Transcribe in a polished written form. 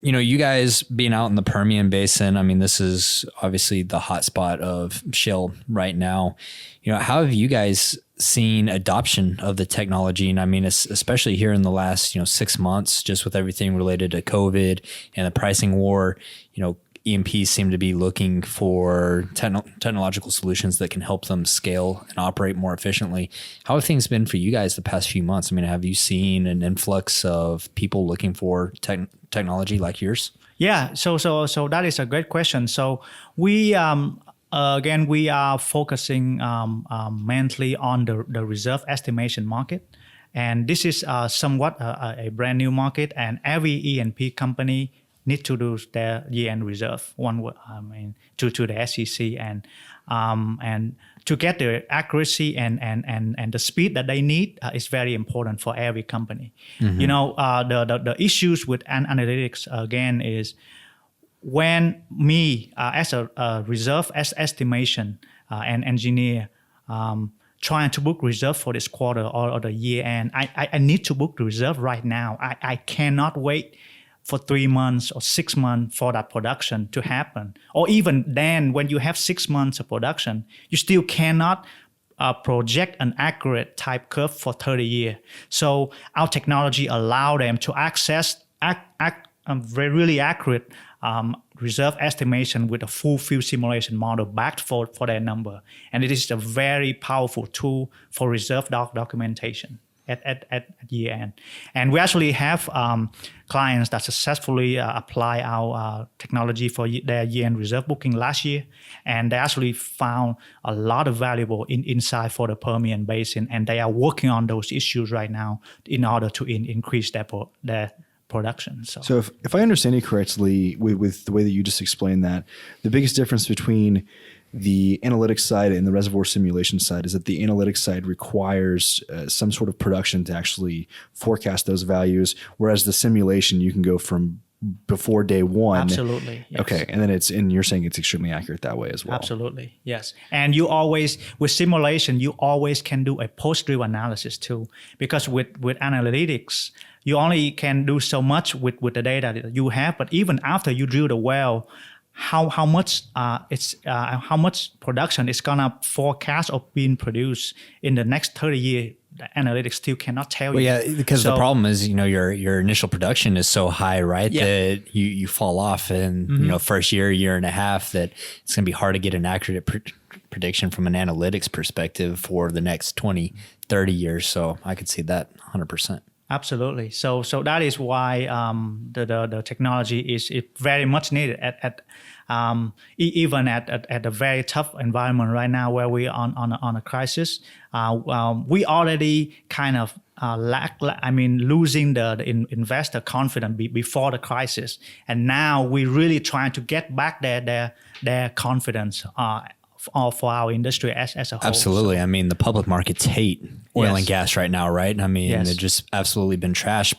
You guys being out in the Permian Basin, I mean, this is obviously the hotspot of shale right now. How have you guys seen adoption of the technology? And I mean, especially here in the last, 6 months, just with everything related to COVID and the pricing war, E&Ps seem to be looking for technological solutions that can help them scale and operate more efficiently. How have things been for you guys the past few months? I mean, have you seen an influx of people looking for technology like yours? Yeah, so that is a great question. So we again we are focusing mainly on the reserve estimation market, and this is somewhat a brand new market, and every E&P company need to do their year-end reserve to the SEC, and to get the accuracy and the speed that they need is very important for every company. Mm-hmm. The issues with analytics again is when me as a reserve estimation and engineer trying to book reserve for this quarter or the year end, I need to book the reserve right now. I cannot wait for 3 months or 6 months for that production to happen. Or even then, when you have 6 months of production, you still cannot project an accurate type curve for 30 years. So our technology allow them to access really accurate reserve estimation with a full field simulation model backed for their number. And it is a very powerful tool for reserve documentation at year end. And we actually have clients that successfully apply our technology for their year-end reserve booking last year, and they actually found a lot of valuable insight for the Permian Basin, and they are working on those issues right now in order to increase their production. So if I understand you correctly, with the way that you just explained that, the biggest difference between the analytics side and the reservoir simulation side is that the analytics side requires some sort of production to actually forecast those values, whereas the simulation, you can go from before day one. Absolutely. Yes. Okay. And then and you're saying it's extremely accurate that way as well. Absolutely. Yes. And you always, with simulation, you always can do a post-drill analysis too, because with analytics, you only can do so much with the data that you have, but even after you drill the well, how much production is gonna forecast or being produced in the next 30 years, the analytics still cannot tell you. Yeah, because the problem is, your initial production is so high, right? Yeah. That you fall off in, first year and a half, that it's gonna be hard to get an accurate prediction from an analytics perspective for the next 20, 30 years. So I could see that 100%. Absolutely. So that is why the technology is very much needed even at a very tough environment right now where we are on a crisis. We already kind of losing the investor confidence before the crisis, and now we're really trying to get back their confidence. For our industry as a whole. Absolutely. So, I mean, the public markets hate oil and gas right now, right? I mean, Yes. they've just absolutely been trashed